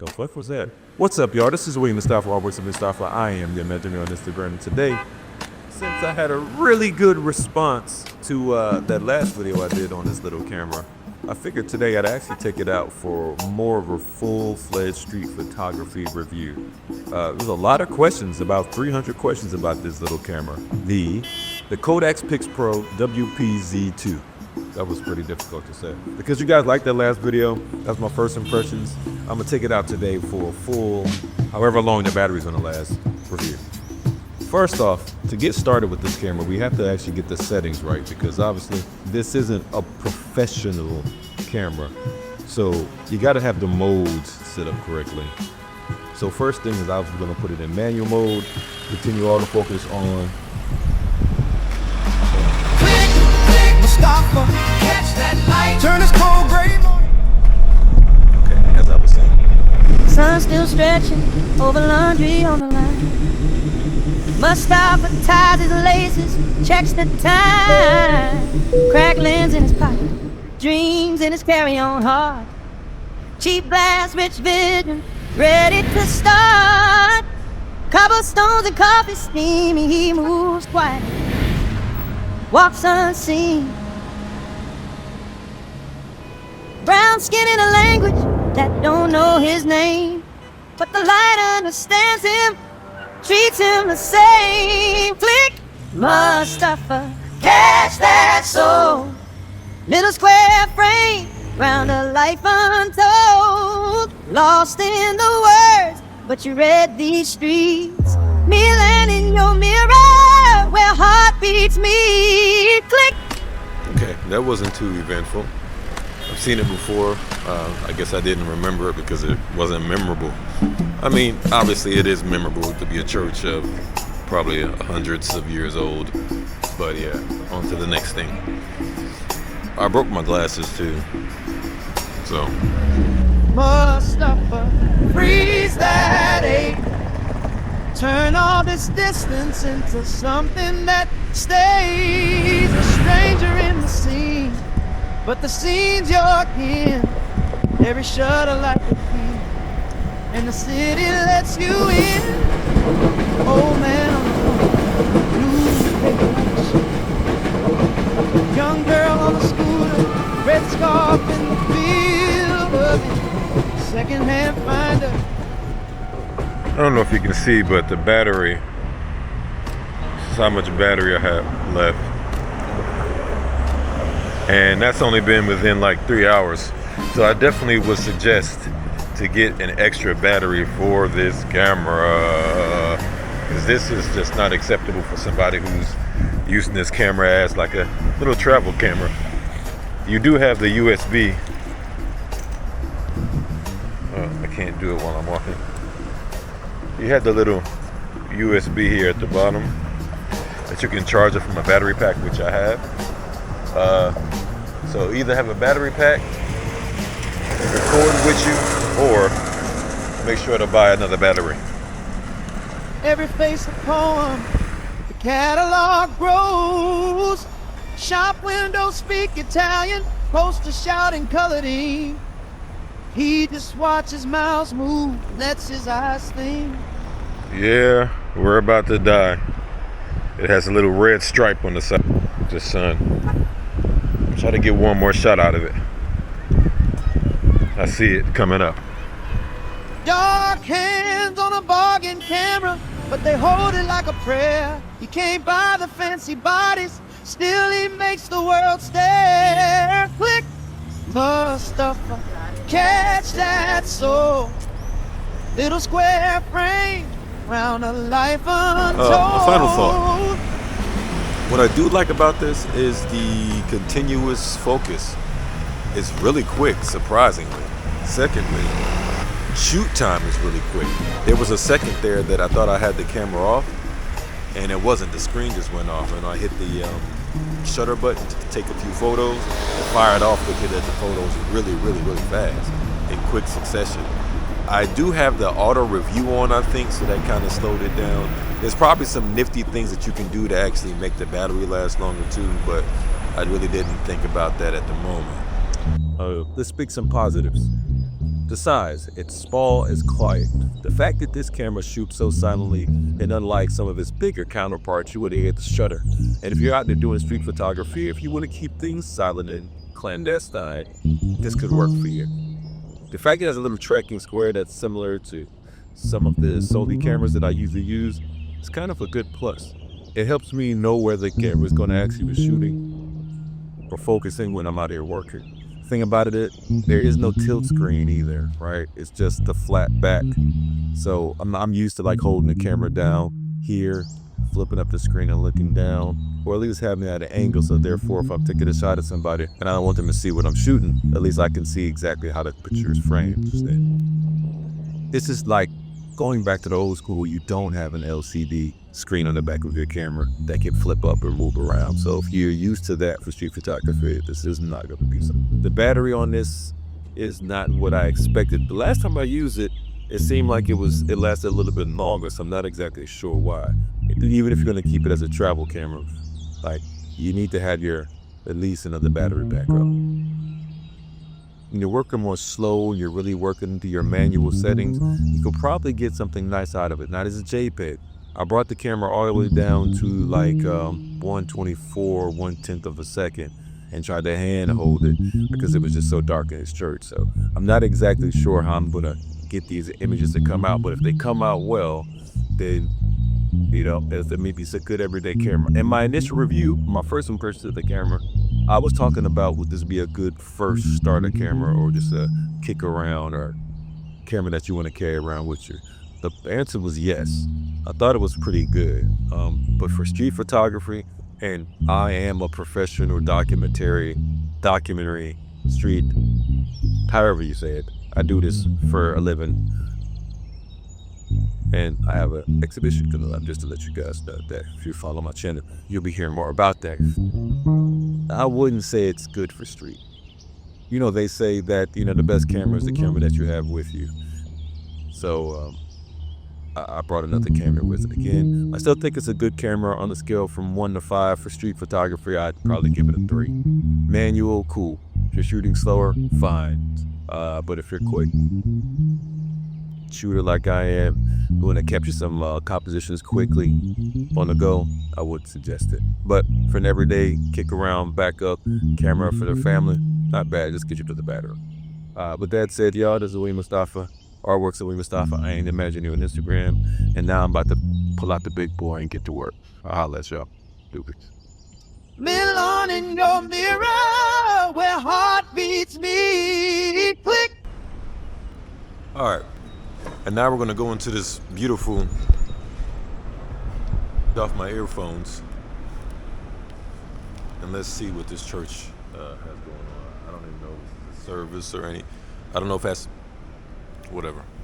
The fuck was that? What's up, y'all? This is William the Star for Artworks of Mr. Starfly. I am the Imaginary on Instagram. And today, since I had a really good response to that last video I did on this little camera, I figured today I'd actually take it out for more of a full-fledged street photography review. There's a lot of questions, about 300 questions about this little camera. The Kodak Pixpro WPZ2. That was pretty difficult to say. Because you guys liked that last video, that's my first impressions. I'm gonna take it out today for a full, however long the battery's gonna last, review. First off, to get started with this camera, we have to actually get the settings right because obviously this isn't a professional camera. So you gotta have the modes set up correctly. So first thing is I was gonna put it in manual mode, continue autofocus on. Catch that light. Turn this cold gray morning. Okay, as I was saying. Sun still stretching over laundry on the line. Must stop and ties his laces, checks the time. Cracked lens in his pocket, dreams in his carry-on heart. Cheap glass, rich vision, ready to start. Cobblestones and coffee steaming, he moves quietly, walks unseen. Brown skin in a language that don't know his name, but the light understands him, treats him the same. Flick, Mustafa, catch that soul. Little square frame, round a life untold. Lost in the words, but you read these streets. Mirroring in your mirror, where heart beats me. Click. Okay, that wasn't too eventful. I've seen it before. I guess I didn't remember it because it wasn't memorable. I mean, obviously it is memorable to be a church of probably hundreds of years old. But yeah, on to the next thing. I broke my glasses too. So. Mustafa, freeze that ache. Turn all this distance into something that stays. A stranger in the scene, but the scene's your kin. Every shutter like a key, and the city lets you in. Old man on the phone, blue paper watch. Young girl on the scooter, red scarf in the field of it. Second-hand finder. I don't know if you can see, but the battery, this is how much battery I have left. And that's only been within like 3 hours. So I definitely would suggest to get an extra battery for this camera, because this is just not acceptable for somebody who's using this camera as like a little travel camera. You do have the USB. I can't do it while I'm walking. You have the little USB here at the bottom that you can charge it from a battery pack, which I have. So either have a battery pack recording with you, or make sure to buy another battery. Every face a poem, the catalog grows. Shop windows speak Italian, posters shouting colored ink. He just watches mouths move, lets his eyes think. Yeah, we're about to die. It has a little red stripe on the side of the sun. Try to get one more shot out of it. I see it coming up. Dark hands on a bargain camera, but they hold it like a prayer. You can't buy the fancy bodies, still he makes the world stare. Click, Mustafa, catch that soul. Little square frame, round a life untold. A final thought. What I do like about this is the continuous focus. It's really quick, surprisingly. Secondly, shoot time is really quick. There was a second there that I thought I had the camera off, and it wasn't. The screen just went off, and I hit the shutter button to take a few photos and fire it off looking at the photos really, really, really fast in quick succession. I do have the auto review on, I think, so that kind of slowed it down. There's probably some nifty things that you can do to actually make the battery last longer too, but I really didn't think about that at the moment. Let's speak some positives. The size, it's small, it's quiet. The fact that this camera shoots so silently, and unlike some of its bigger counterparts, you would hear the shutter. And if you're out there doing street photography, if you want to keep things silent and clandestine, this could work for you. The fact it has a little tracking square that's similar to some of the Sony cameras that I usually use is kind of a good plus. It helps me know where the camera is going to actually be shooting or focusing when I'm out here working. Thing about it, there is no tilt screen either, right? It's just the flat back. So I'm used to like holding the camera down here, flipping up the screen and looking down, or at least having it at an angle. So therefore, if I'm taking a shot at somebody and I don't want them to see what I'm shooting, at least I can see exactly how the picture is framed. This is like going back to the old school where you don't have an LCD screen on the back of your camera that can flip up and move around. So if you're used to that for street photography, this is not going to be something. The battery on this is not what I expected. The last time I used it, it seemed like it lasted a little bit longer, so I'm not exactly sure why. Even if you're going to keep it as a travel camera, like you need to have at least another battery backup. When you're working more slow and you're really working into your manual settings, you could probably get something nice out of it. Not as a JPEG. I brought the camera all the way down to like 1/24, 1/10 of a second and tried to hand hold it because it was just so dark in its church. So I'm not exactly sure how I'm gonna get these images to come out, but if they come out well, then maybe it's a good everyday camera. In my initial review, my first impression of the camera, I was talking about would this be a good first starter camera or just a kick around or camera that you want to carry around with you. The answer was yes. I thought it was pretty good, but for street photography, and I am a professional documentary, street, however you say it. I do this for a living, and I have an exhibition coming up, just to let you guys know that if you follow my channel, you'll be hearing more about that. I wouldn't say it's good for street. They say that, the best camera is the camera that you have with you. So, I brought another camera with it again. I still think it's a good camera on the scale from 1 to 5 for street photography. I'd probably give it a 3. Manual, cool. If you're shooting slower, fine. But if you're quick shooter like I am, you want to capture some compositions quickly on the go, I would suggest it. But for an everyday kick around, backup camera for the family, not bad. Just get you to the battery. With that said, y'all, this is William Mustafa. Artworks of William Mustafa. I ain't imagine you on Instagram. And now I'm about to pull out the big boy and get to work. I'll holler at y'all. Stupid. Middle on in your mirror where heart beats me. Click. All right. And now we're going to go into this beautiful, off my earphones, and let's see what this church has going on. I don't even know if it's a service or I don't know if that's whatever.